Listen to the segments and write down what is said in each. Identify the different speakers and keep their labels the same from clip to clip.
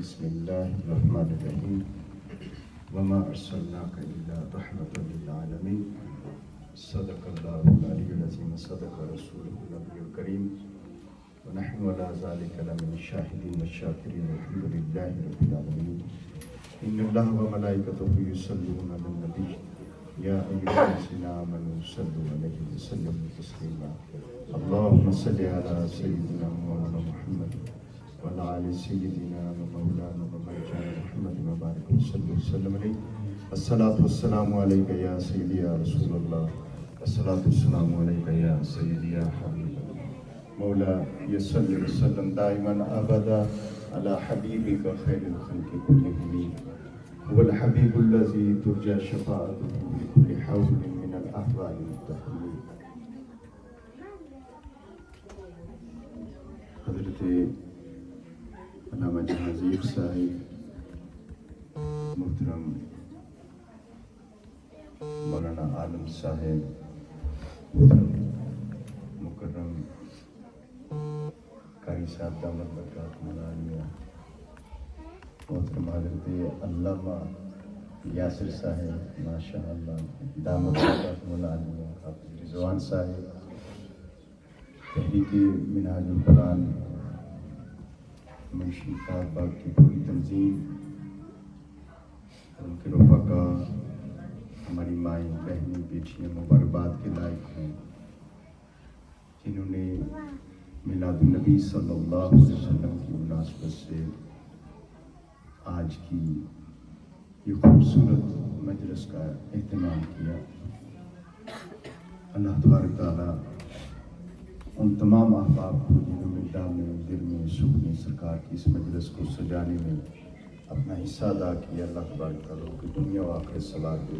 Speaker 1: بسم اللہ الرحمن الرحیم وما ارسلناک الا رحمۃ للعالمین صدق اللہ العلی العظیم صدق رسولہ النبی الکریم ونحن علی ذلک لمن الشاہدین والشاکرین والحمد للہ رب العالمین ان اللہ وملائکتہ یصلون علی النبی یا ایھا الذین آمنوا صلوا علیہ وسلموا تسلیما اللہم صل علی سیدنا مولانا محمد وعلی آل سیدنا مولانا ومولانا محمد مبارک صلی وسلم علیہ الصلاۃ والسلام علیک یا سیدی یا رسول اللہ الصلاۃ والسلام علیک یا سیدی یا حبیب اللہ مولا یصلی وسلم دائما ابدا علی حبیبک خیر الخلق کلہم هو الحبیب الذی ترجى شفاعته بكل حول من الاحوال المتحمل. حضرت علامہ جہانگیر صاحب، محترم مولانا عالم صاحب، محترم مکرم قاری صاحب دامت برکات مولانا، محترم حضرت علامہ یاسر صاحب ماشاء اللہ دامت برکات مولانا، حافظ رضوان صاحب، تحریک منہاج القرآن، منشی فاض باغ کی پوری تنظیم، ان کے رفقا، ہماری مائیں بہنیں بیٹیاں مبارکباد کے لائق ہیں جنہوں نے میلاد النبی صلی اللہ علیہ وسلم کی مناسبت سے آج کی یہ خوبصورت مجلس کا اہتمام کیا. اللہ تبارک تعالیٰ ان تمام احباب کو جنہوں نے دام دل میں سکھنے سرکار کی اس مجلس کو سجانے میں اپنا حصہ ادا کیا، اللہ تبارک تعالیٰ کی دنیا و آخرت ثواب دے.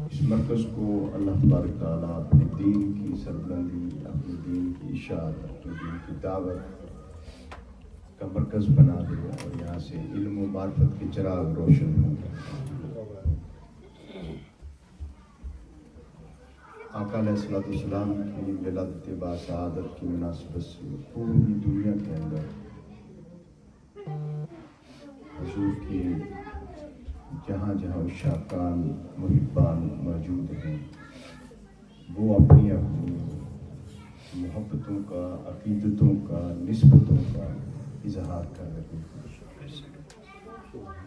Speaker 1: اس مرکز کو اللہ تبارک تعالیٰ اپنے دین کی سربلندی، اپنے دین کی اشاعت، اپنے دین کی دعوت کا مرکز بنا دے اور یہاں سے علم و معرفت کے چراغ روشن ہوں. آقا علیہ الصلوۃ والسلام کی ولادت باسعادت کی مناسبت سے پوری دنیا کے اندر حضور کے جہاں جہاں عشاقان محبان موجود ہیں وہ اپنی اپنی محبتوں کا، عقیدتوں کا، نسبتوں کا اظہار کر رہے ہیں.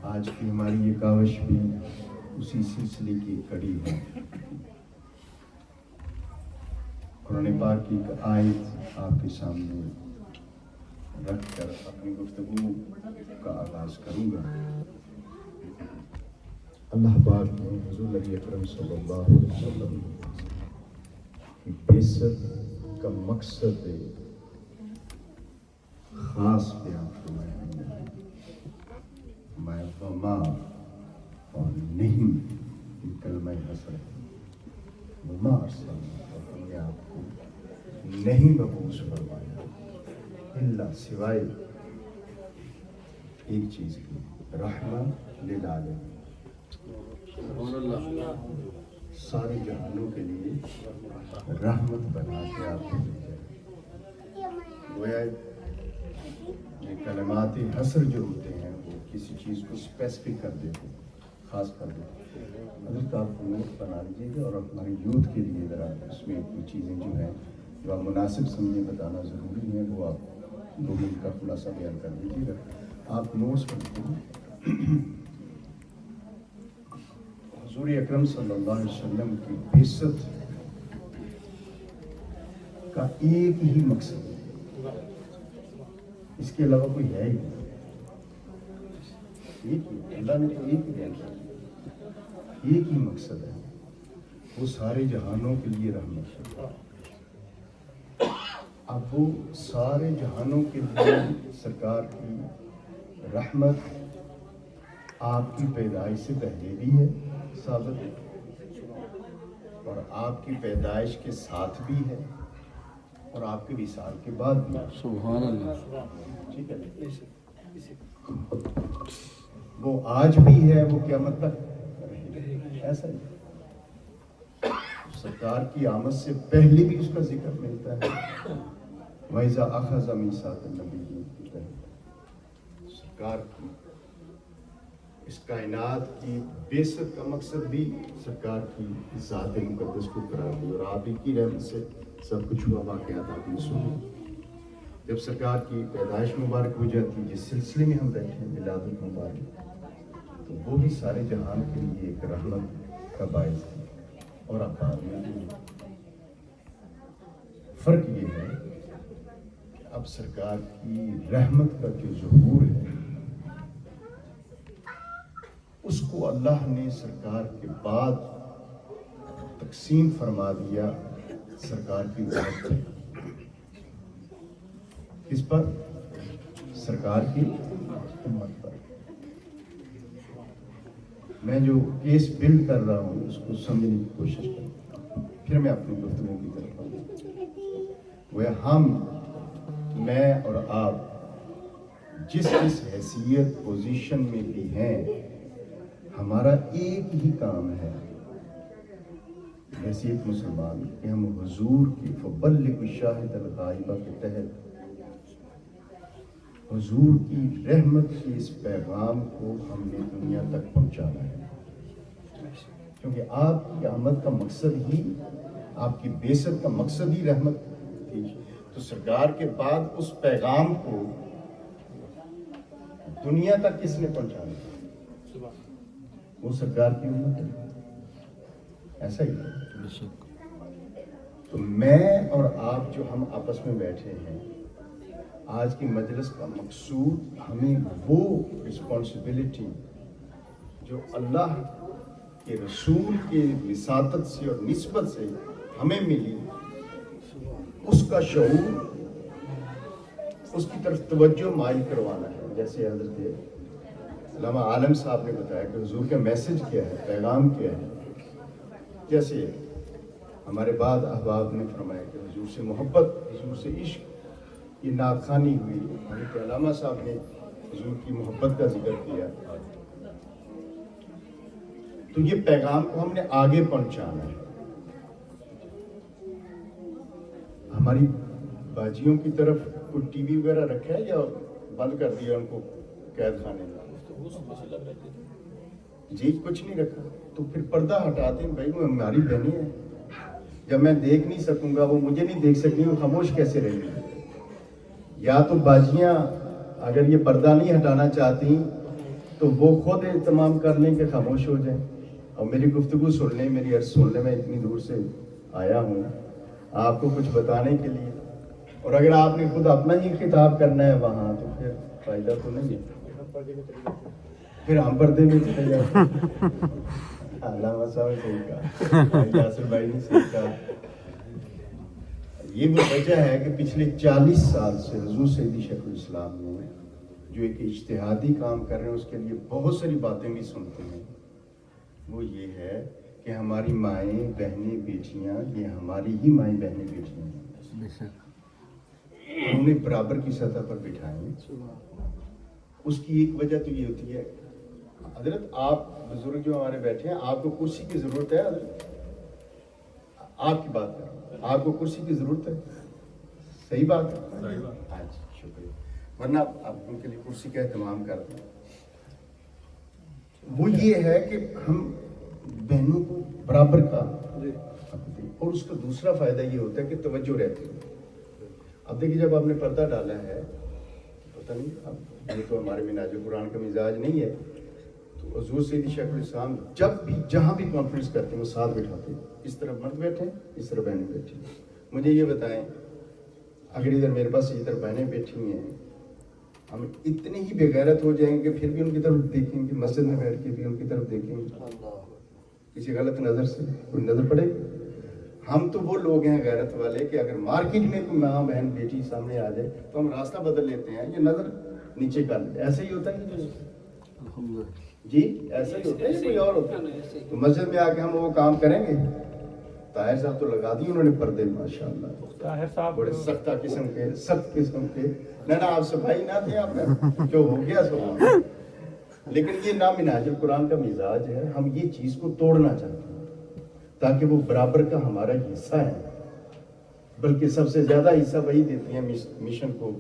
Speaker 1: آج کی ہماری یہ کاوش بھی اسی سلسلے کی کڑی ہے. قرآن پاک کی ایک آیت آپ کے سامنے رکھ کر اپنی گفتگو کا آغاز کروں گا. اللہ پاک نے حضور نبی اکرم صلی اللہ علیہ وسلم کی بعثت کا مقصد خاص بیان فرمایا ہے. وما اور نہیں کلمہ حسر وما ارسلنا، اور ہم نے آپ کو نہیں مبعوث فرمایا الا سوائے ایک چیز کی، رحمت للعالمین، سارے جہانوں کے لیے رحمت بنا کے آپ کو بھیجا. گویا یہ کلمات حسر جو ہوتے ہیں وہ کسی چیز کو اسپیسیفک کر دیتے ہیں، خاص کر دیتے ہیں. حضرت آپ کو نوٹ بنا لیجیے گا اور ہماری یوتھ کے لیے ذرا اس میں کچھ چیزیں جو ہیں جو آپ مناسب سمجھیں بتانا ضروری ہے، وہ آپ 2 منٹ کا خلاصہ بیان کر دیجیے گا. آپ نوٹس پڑھتے ہیں. حضور اکرم صلی اللہ علیہ وسلم کی بعثت کا ایک ہی مقصد ہے، اس کے علاوہ کوئی ہے ہی نہیں. ایک ہی، اللہ نے تو ایک ہی بیان کیا، ایک ہی مقصد ہے، وہ سارے جہانوں کے لیے رحمت ہے. اب وہ سارے جہانوں کے لیے سرکار کی رحمت آپ کی پیدائش سے پہلے بھی ہے ثابت ہے، اور آپ کی پیدائش کے ساتھ بھی ہے، اور آپ کے وصال کے بعد بھی. سبحان اللہ. ٹھیک ہے، وہ آج بھی ہے، وہ قیامت تک رہے گا. ایسا ہی سرکار کی آمد سے پہلے بھی اس کا ذکر ملتا ہے. وَإِذَا أَخَذَ مِيثَاقَ النَّبِيِّينَ، سرکار کی اس کائنات کی بیست کا مقصد بھی سرکار کی ذات مقدس کو قرار دی، اور آپ ہی کی رحمت سے سب کچھ ہوا، واقعات آپ نے سنے۔ جب سرکار کی پیدائش مبارک ہو جاتی، جس سلسلے میں ہم بیٹھے ہیں میلاد المبارک، تو وہ بھی سارے جہان کے لیے ایک رحمت کا باعث تھی اور آباد میں۔ فرق یہ ہے کہ اب سرکار کی رحمت کا جو ظہور ہے اس کو اللہ نے سرکار کے بعد تقسیم فرما دیا سرکار کی امت پر۔ کس پر؟ سرکار کی امت پر۔ میں جو کیس بلڈ کر رہا ہوں اس کو سمجھنے کی کوشش کرتا ہوں، پھر میں اپنی گفتگو کی طرف آؤں۔ وہ ہم، میں اور آپ جس حیثیت پوزیشن میں بھی ہیں، ہمارا ایک ہی کام ہے حیثیت مسلمان کہ ہم حضور کی فبلغ الشاہد الغائبہ کے تحت حضور کی رحمت کے اس پیغام کو ہم نے دنیا تک پہنچانا ہے، کیونکہ آپ کی آمد کا مقصد ہی، آپ کی بعثت کا مقصد ہی رحمت تھی۔ تو سرکار کے بعد اس پیغام کو دنیا تک کس نے پہنچانا ہے؟ وہ سرکار کی امت ہے۔ ایسا ہی ہے۔ تو میں اور آپ جو ہم آپس میں بیٹھے ہیں، آج کی مجلس کا مقصود ہمیں وہ رسپانسبلٹی جو اللہ کے رسول کے وساطت سے اور نسبت سے ہمیں ملی، اس کا شعور، اس کی طرف توجہ مائل کروانا ہے۔ جیسے حضرت علامہ عالم صاحب نے بتایا کہ حضور کا میسج کیا ہے، پیغام کیا ہے۔ جیسے ہمارے بعد احباب نے فرمایا کہ حضور سے محبت، حضور سے عشق، یہ نعت خوانی ہوئی۔ حضرت علامہ صاحب نے حضور کی محبت کا ذکر کیا۔ تو یہ پیغام کو ہم نے آگے پہنچانا ہے۔ ہماری باجیوں کی طرف کوئی ٹی وی وغیرہ رکھا ہے یا بند کر دیا ان کو قید خانے میں؟ جی کچھ نہیں رکھا، تو پھر پردہ ہٹا دیں بھائی، وہ ہماری بہنیں ہیں۔ جب میں دیکھ نہیں سکوں گا، وہ مجھے نہیں دیکھ سکیں، وہ خاموش کیسے رہیں گی؟ یا تو باجیاں اگر یہ پردہ نہیں ہٹانا چاہتی تو وہ خود اہتمام کر لیں کہ خاموش ہو جائیں، اور میری گفتگو سن لیں، میری عرض سن لیں۔ میں اتنی دور سے آیا ہوں آپ کو کچھ بتانے کے لیے، اور اگر آپ نے خود اپنا ہی خطاب کرنا ہے وہاں تو پھر فائدہ تو نہیں ہے، پھر ہم پردے میں چلے جائیں۔ علامہ صاحب نے صحیح کہا، یاسر بھائی نے صحیح کہا۔ یہ وہ وجہ ہے کہ پچھلے 40 سال سے حضور سیدی شیخ الاسلام نے جو ایک اجتہادی کام کر رہے ہیں، اس کے لیے بہت ساری باتیں بھی سنتے ہیں۔ وہ یہ ہے کہ ہماری مائیں بہنیں بیٹیاں، یہ ہماری ہی مائیں بہنیں بیٹیاں ہیں، انہیں برابر کی سطح پر بٹھائیں۔ اس کی ایک وجہ تو یہ ہوتی ہے، حضرت آپ بزرگ جو ہمارے بیٹھے ہیں، آپ کو کرسی کی ضرورت ہے؟ حضرت آپ کی بات کر رہا ہوں، آپ کو کرسی کی ضرورت ہے؟ صحیح بات ہے؟ صحیح بات۔ اچھا شکریہ، ورنہ آپ ان کے لیے کرسی کا اہتمام کر دیں۔ وہ یہ ہے کہ ہم بہنوں کو برابر کا دیں، اور اس کا دوسرا فائدہ یہ ہوتا ہے کہ توجہ رہتی ہے۔ اب دیکھیے جب آپ نے پردہ ڈالا ہے، پتہ نہیں اب یہ تو ہمارے مناج قرآن کا مزاج نہیں ہے، تو حضور سیدی شیخ الاسلام جب بھی جہاں بھی کانفرنس کرتے ہیں وہ ساتھ بٹھاتے ہیں، اس طرف مرد بیٹھے اس طرف بہنیں بیٹھی ہیں۔ مجھے یہ بتائیں، اگر ادھر میرے پاس ادھر بہنیں بیٹھی ہیں، ہم اتنے ہی بے غیرت ہو جائیں گے پھر بھی ان کی طرف دیکھیں گے، مسجد میں بیٹھ کے بھی ان کی طرف دیکھیں گے، کسی غلط نظر سے کوئی نظر پڑے گی؟ ہم تو وہ لوگ ہیں غیرت والے کہ اگر مارکیٹ میں کوئی ماں بہن بیٹی سامنے آ جائے تو ہم راستہ بدل لیتے ہیں، یہ نظر نیچے کر لیتے ہیں۔ ایسا ہی ہوتا ہے جی، ایسا ہی ہوتا ہے، کوئی اور ہوتا ہے؟ تو مسجد میں آ کے ہم وہ کام کریں گے؟ طاہر صاحب تو لگا دی انہوں نے پردے، ماشاءاللہ، طاہر صاحب بڑے سخت قسم کے نہ آپ صفائی نہ تھے، آپ جو ہو گیا سو۔ لیکن یہ نہ منہاج القرآن کا مزاج ہے، ہم یہ چیز کو توڑنا چاہتے ہیں تاکہ وہ برابر کا ہمارا حصہ ہے، بلکہ سب سے زیادہ حصہ وہی دیتی ہیں مشن کو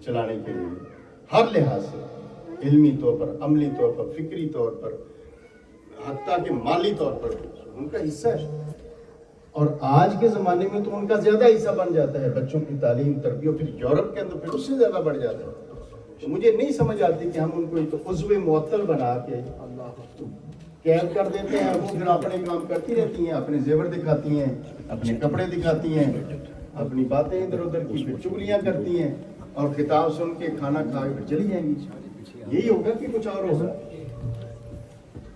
Speaker 1: چلانے کے لیے ہر لحاظ سے۔ علمی طور پر، عملی طور پر، فکری طور پر، حتیٰ کہ مالی طور پر ان کا حصہ ہے. اور آج کے زمانے میں تو ان کا زیادہ حصہ بن جاتا ہے بچوں کی تعلیم تربیت، پھر یورپ کے اندر پھر اس سے زیادہ بڑھ جاتا ہے. مجھے نہیں سمجھ آتی کہ ہم ان کو ایک عضو معطل بنا کے قید کر دیتے ہیں. وہ پھر اپنے کام کرتی رہتی ہیں، اپنے زیور دکھاتی ہیں، اپنے کپڑے دکھاتی ہیں، اپنی باتیں ادھر ادھر کی پھر چگلیاں کرتی ہیں، اور کتاب سن کے کھانا کھا کے چلی جائیں گی. یہی ہوگا کہ کچھ اور ہوگا،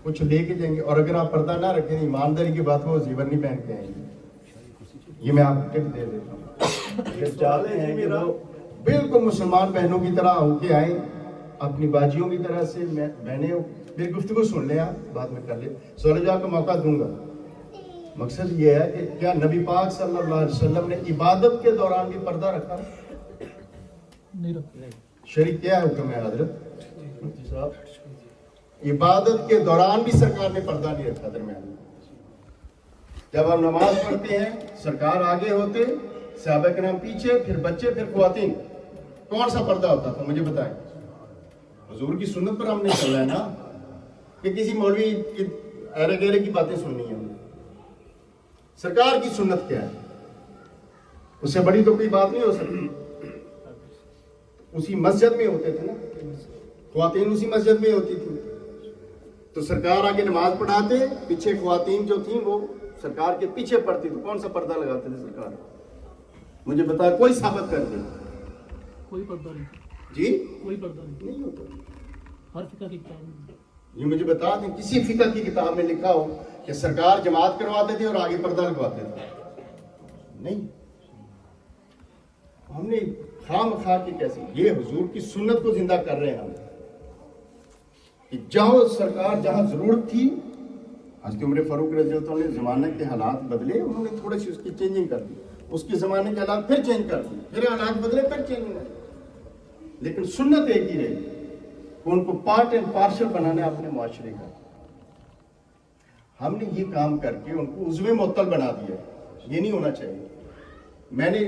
Speaker 1: کچھ لے کے جائیں گے. اور اگر آپ پردہ نہ رکھیں، ایمانداری کی بات وہ زیور نہیں پہن کے آئیں گے. یہ میں آپ کو ٹپ دے دیتا ہوں. اگر چاہتے ہیں کہ وہ بالکل مسلمان بہنوں کی طرح ہو کے آئیں، اپنی باجیوں کی طرح سے بہنیں ہو، میری گفتگو سن لیں، آپ بعد میں کر لیں، سورج کا موقع دوں گا. مقصد یہ ہے کہ کیا نبی پاک صلی اللہ علیہ وسلم نے عبادت کے دوران بھی پردہ رکھا؟ نہیں رکھا. شریک کیا حکم ہے حضرت صاحب؟ عبادت کے دوران بھی سرکار نے پردہ نہیں رکھا درمیان میں. جب ہم نماز پڑھتے ہیں سرکار آگے ہوتے، صحابہ کرام پیچھے، پھر بچے، پھر خواتین. کون سا پردہ ہوتا تھا مجھے بتائیں. حضور کی سنت پر ہم نے چل رہا ہے نا، کہ کسی مولوی کی ایرے گیرے کی باتیں سننی ہیں. سرکار کی سنت کیا ہے؟ اس سے بڑی تو کوئی بات نہیں ہو سکتی. اسی مسجد میں ہوتے تھے نا، خواتین اسی مسجد میں ہوتی تھی. تو سرکار آگے نماز پڑھاتے، پیچھے خواتین جو تھیں وہ سرکار کے پیچھے پڑتی. تو کون سا پردہ لگاتے تھے سرکار؟ مجھے بتا، کوئی ثابت کر دے.
Speaker 2: کوئی پردہ نہیں
Speaker 1: جی،
Speaker 2: کوئی پردہ نہیں
Speaker 1: ہوتا.
Speaker 2: ہر فقہ کی کتاب میں
Speaker 1: یہ مجھے بتا دیں کسی فقہ کی کتاب میں لکھا ہو کہ سرکار جماعت کرواتے تھے اور آگے پردہ لگواتے تھے؟ نہیں. ہم نے خواہ مخواہ کی کیسے یہ حضور کی سنت کو زندہ کر رہے ہیں ہم، کہ جہاں سرکار جہاں ضرورت تھی، حضرت عمر فاروق رضی اللہ عنہ نے زمانے کے حالات بدلے، انہوں نے تھوڑے سی اس کی چینجنگ کر دی. اس کے زمانے کے حالات پھر چینج کر دی، پھر حالات بدلے، پھر چینجنگ کر دی. لیکن سنت ایک ہی رہی کہ ان کو پارٹ اینڈ پارشل بنانا اپنے معاشرے کا. ہم نے یہ کام کر کے ان کو عضو معطل بنا دیا. یہ نہیں ہونا چاہیے. میں نے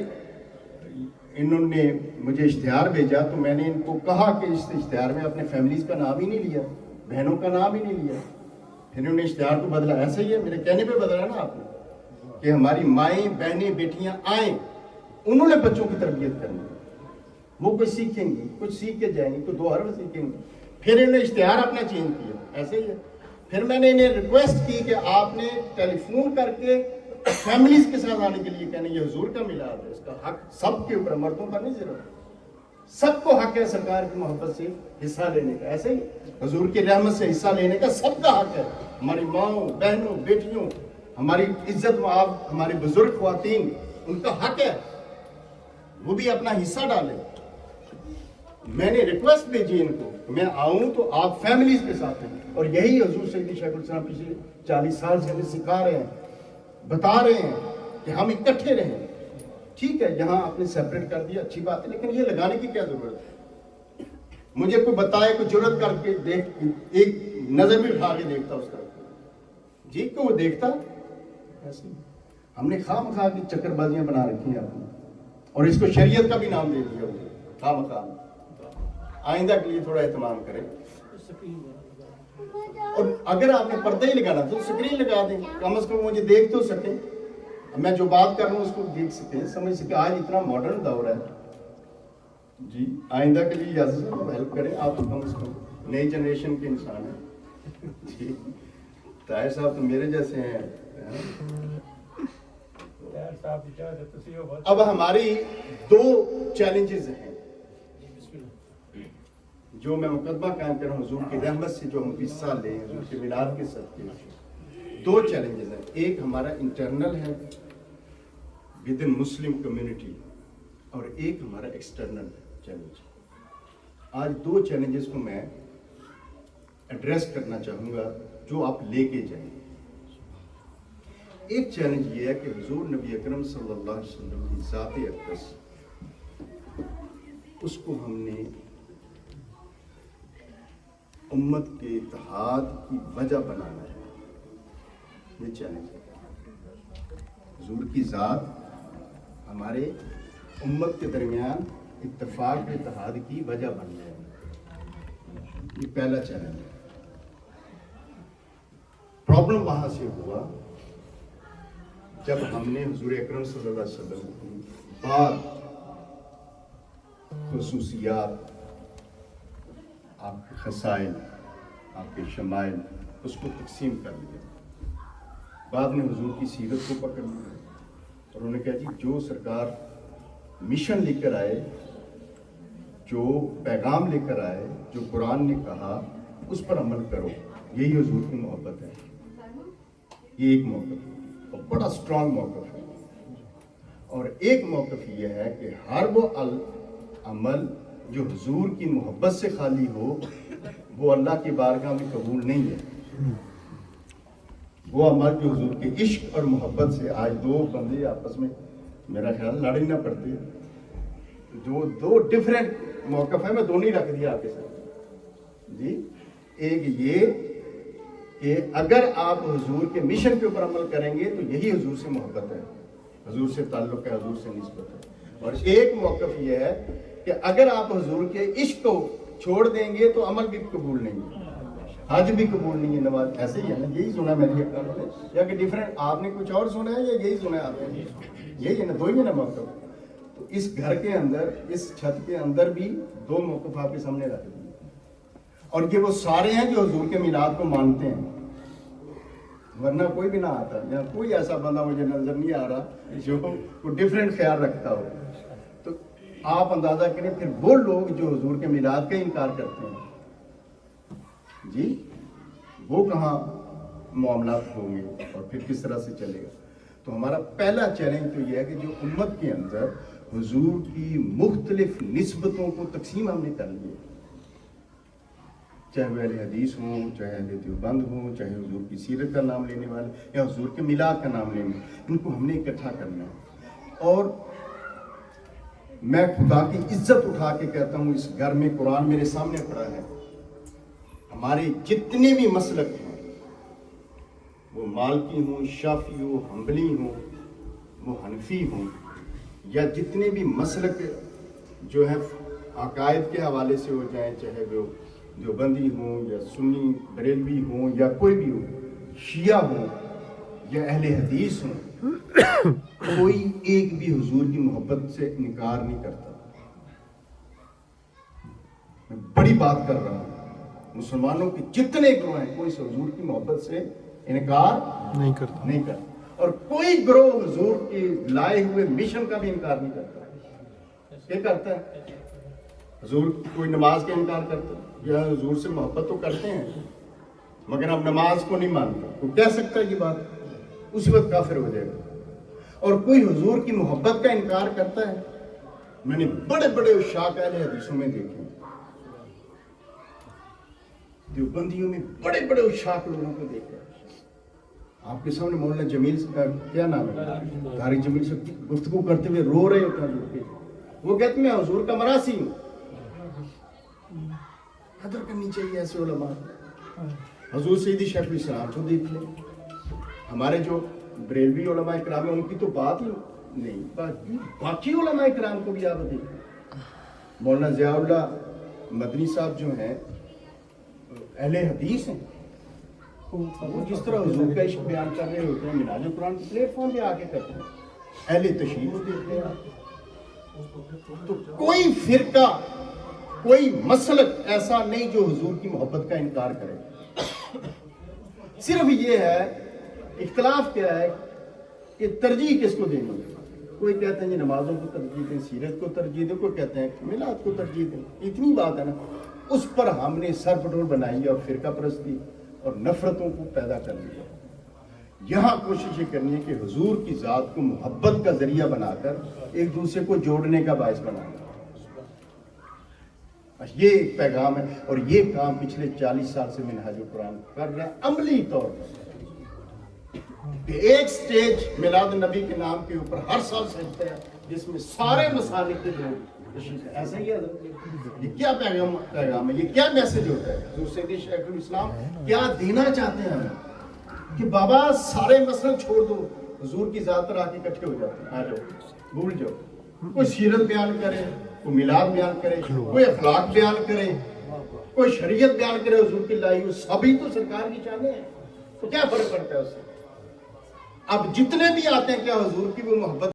Speaker 1: انہوں نے مجھے اشتہار بھیجا تو میں نے ان کو کہا کہ اس اشتہار میں اپنے فیملیز کا نام ہی نہیں لیا، بہنوں کا نام ہی نہیں لیا. پھر انہوں نے اشتہار کو بدلا. ایسا ہی ہے، میرے کہنے پہ بدلا نا آپ نے، کہ ہماری مائیں بہنیں بیٹیاں آئیں، انہوں نے بچوں کی تربیت کرنی. وہ کچھ سیکھیں گی، کچھ سیکھ کے جائیں گی، کوئی 2 حرف سیکھیں گی. پھر انہوں نے اشتہار اپنا چینج کیا. ایسے ہی ہے. پھر میں نے انہیں ریکویسٹ کی کہ آپ نے ٹیلی فون کر کے فیملیز کے ساتھ آنے کے لیے کہنا یہ حضور کا میلاد ہے، اس کا حق سب کے اوپر، مردوں پر نہیں صرف. سب کو حق ہے سرکار کی محبت سے حصہ لینے کا. ایسے ہی حضور کی رحمت سے حصہ لینے کا سب کا حق ہے. ہماری ماؤں، بہنوں، بیٹیوں، ہماری عزت مآب، ہماری بزرگ خواتین، ان کا حق ہے وہ بھی اپنا حصہ ڈالیں. میں نے ریکویسٹ بھیجی ان کو، میں آؤں تو آپ فیملیز کے ساتھ ہیں. اور یہی حضور سیدی شیخ الاسلام پچھلے 40 سال سے ہمیں سکھا رہے ہیں، بتا رہے ہیں کہ ہم اکٹھے رہیں. ٹھیک ہے، یہاں آپ نے سیپریٹ کر دیا، اچھی بات ہے، لیکن یہ لگانے کی کیا ضرورت ہے؟ مجھے کوئی بتائے، کوئی جرات کر کے دیکھ، ایک نظر بھی اٹھا کے دیکھتا اس طرف، جی کہ وہ دیکھتا. ایسے ہم نے خواہ مخواہ کی چکر بازیاں بنا رکھی ہیں آپ نے، اور اس کو شریعت کا بھی نام دے دیا ہوگا. خواہ مخواہ. آئندہ کے لیے تھوڑا اہتمام کریں. اور اگر آپ نے پردہ ہی لگانا تو سکرین لگا دیں، کم از کم مجھے دیکھ تو سکیں، میں جو بات کر رہا ہوں اس کو دیکھ سکیں، سمجھ سکیں. آج اتنا ماڈرن دور ہے. جی آئندہ کے لیے اجازت ہیلپ کریں. آپ کم از کم نئی جنریشن کے انسان ہیں. جی طاہر صاحب تو میرے جیسے ہیں. اب ہماری 2 چیلنجز ہیں جو میں مقدمہ قائم کر رہا ہوں حضور کی رحمت سے، جو ہم حصہ لیں حضور کے میلاد کے صدقے. 2 چیلنجز ہیں. ایک ہمارا انٹرنل ہے ود ان مسلم کمیونٹی، اور ایک ہمارا ایکسٹرنل چیلنج. آج 2 چیلنجز کو میں ایڈریس کرنا چاہوں گا جو آپ لے کے جائیں. ایک چیلنج یہ ہے کہ حضور نبی اکرم صلی اللہ علیہ وسلم کی ذات اقدس، اس کو ہم نے امت کے اتحاد کی وجہ بنانا ہے. یہ چیلنج ہے. حضور کی ذات ہمارے امت کے درمیان اتفاق اتحاد کی وجہ بن جائے. یہ پہلا چیلنج ہے. پرابلم وہاں سے ہوا جب ہم نے حضور اکرم صلی اللہ علیہ وسلم کی بعد خصوصیات، آپ کے خصائل، آپ کے شمائل، اس کو تقسیم کر لیا. بعد میں حضور کی سیرت کو پکڑ لیا اور انہوں نے کہا جی جو سرکار مشن لے کر آئے، جو پیغام لے کر آئے، جو قرآن نے کہا اس پر عمل کرو. یہی حضور کی محبت ہے. یہ ایک موقف ہے اور بڑا اسٹرانگ موقف ہے. اور ایک موقف یہ ہے کہ ہر وہ عمل جو حضور کی محبت سے خالی ہو وہ اللہ کی بارگاہ میں قبول نہیں ہے. وہ عمل جو حضور کے عشق اور محبت سے، آج دو بندے آپس میں میرا خیال لڑ ہی نہ پڑتے، جو دو ڈیفرنٹ موقف ہے، میں دونوں ہی رکھ دیا آپ کے ساتھ جی. ایک یہ کہ اگر آپ حضور کے مشن کے اوپر عمل کریں گے تو یہی حضور سے محبت ہے، حضور سے تعلق ہے، حضور سے نسبت ہے. اور ایک موقف یہ ہے کہ اگر آپ حضور کے عشق کو چھوڑ دیں گے تو عمل بھی قبول نہیں ہے، حج بھی قبول نہیں ہے، نماز. ایسے ہی ہے نا، یہی سنا میں نے یا کہ ڈیفرنٹ آپ نے کچھ اور سنا ہے یا یہی سنا ہے آپ نے؟ یہی ہے نا، دو ہی ہے نا موقف. تو اس گھر کے اندر، اس چھت کے اندر بھی دو موقف آپ کے سامنے رکھ دیے. اور یہ وہ سارے ہیں جو حضور کے میلاد کو مانتے ہیں، ورنہ کوئی بھی نہ آتا. یا کوئی ایسا بندہ مجھے نظر نہیں آ رہا جو کوئی ڈیفرنٹ خیال رکھتا ہو. تو آپ اندازہ کریں پھر وہ لوگ جو حضور کے میلاد کا انکار کرتے ہیں جی، وہ کہاں معاملات ہوں گے اور پھر کس طرح سے چلے گا. تو ہمارا پہلا چیلنج تو یہ ہے کہ جو امت کے اندر حضور کی مختلف نسبتوں کو تقسیم ہم نے کر لی ہے، چاہے وہ اہل حدیث ہوں، چاہے اہل دیوبند ہوں، چاہے حضور کی سیرت کا نام لینے والے یا حضور کے میلاد کا نام لینے، ان کو ہم نے اکٹھا کرنا ہے. اور میں خدا کی عزت اٹھا کے کہتا ہوں، اس گھر میں قرآن میرے سامنے پڑا ہے. ہمارے جتنے بھی مسلک ہیں، وہ مالکی ہوں، شافعی ہوں، حنبلی ہوں، وہ حنفی ہوں، یا جتنے بھی مسلک جو ہیں عقائد کے حوالے سے ہو جائیں، چاہے وہ دیوبندی ہوں یا سنی بریلوی ہوں یا کوئی بھی ہو، شیعہ ہوں یا اہل حدیث ہوں، کوئی ایک بھی حضور کی محبت سے انکار نہیں کرتا. میں بڑی بات کر رہا ہوں، مسلمانوں کے جتنے گروہ ہیں کوئی حضور کی محبت سے انکار نہیں کرتا. اور کوئی گروہ حضور کے لائے ہوئے مشن کا بھی انکار نہیں کرتا. کیا کرتا ہے؟ حضور کوئی نماز کا انکار کرتا ہے یا حضور سے محبت تو کرتے ہیں مگر اب نماز کو نہیں مانتا. تو کہہ سکتا ہے یہ بات؟ اسی وقت کافر ہو جائے گا. اور کوئی حضور کی محبت کا انکار کرتا ہے. میں نے بڑے بڑے عشاق اہل حدیثوں میں دیکھے، دیوبندیوں میں بڑے بڑے عشاق لوگوں کو دیکھا. آپ کے سامنے مولانا جمیل کا کیا نام ہے، طارق جمیل سے گفتگو کرتے ہوئے رو رہے ہوتے ہیں. وہ کہتے میں حضور کا مراسی ہوں. قدر کرنی چاہیے ایسے علماء. حضور سیدی شیخ الاسلام کو دیکھ لیں. ہمارے جو بریلوی علماء کرام ہیں ان کی تو بات ہی نہیں، باقی علماء کرام کو بھی آپ دیکھیں. مولانا ضیاء اللہ مدنی صاحب جو ہیں اہل حدیث ہیں، وہ جس طرح حضور کا عشق بیان کر رہے ہوتے ہیں منہاج القرآن کے پلیٹ فارم پہ آ کے کرتے ہیں. اہل تشیع کو دیکھتے ہیں. تو کوئی فرقہ، کوئی مسلک ایسا نہیں جو حضور کی محبت کا انکار کرے. صرف یہ ہے اختلاف کیا ہے کہ ترجیح کس کو دینی ہے. کوئی کہتے ہیں یہ نمازوں کو ترجیح دیں، سیرت کو ترجیح دیں، کوئی کہتے ہیں میلاد کو ترجیح دیں. اتنی بات ہے نا، اس پر ہم نے سر پٹور بنائی اور فرقہ پرستی اور نفرتوں کو پیدا کر لیا. یہاں کوشش یہ کرنی ہے کہ حضور کی ذات کو محبت کا ذریعہ بنا کر ایک دوسرے کو جوڑنے کا باعث بنانا. یہ ایک پیغام ہے اور یہ کام پچھلے 40 سال سے منہاج القرآن کر رہا ہے عملی طور پر. ایک سٹیج میلاد النبی کے نام کے اوپر ہر سال سجتا ہے جس میں سارے مسالک کے لوگ ایسا ہی ہے. یہ کیا پیغام ہے، یہ کیا میسج ہوتا ہے؟ حضور سیدی شیخ الاسلام کیا دینا چاہتے ہیں ہمیں کہ بابا سارے مسئلے چھوڑ دو، حضور کی ذات پر آ کے اکٹھے ہو جاتے ہیں. آ جاؤ، بھول جاؤ. کوئی سیرت بیان کرے، کوئی میلاد بیان کرے، کوئی اخلاق بیان کرے، کوئی شریعت بیان کرے حضور کی لائی ہوئی، سبھی تو سرکار کی چاہنے ہیں، تو کیا فرق پڑتا ہے اس سے؟ اب جتنے بھی آتے ہیں کیا حضور کی وہ محبت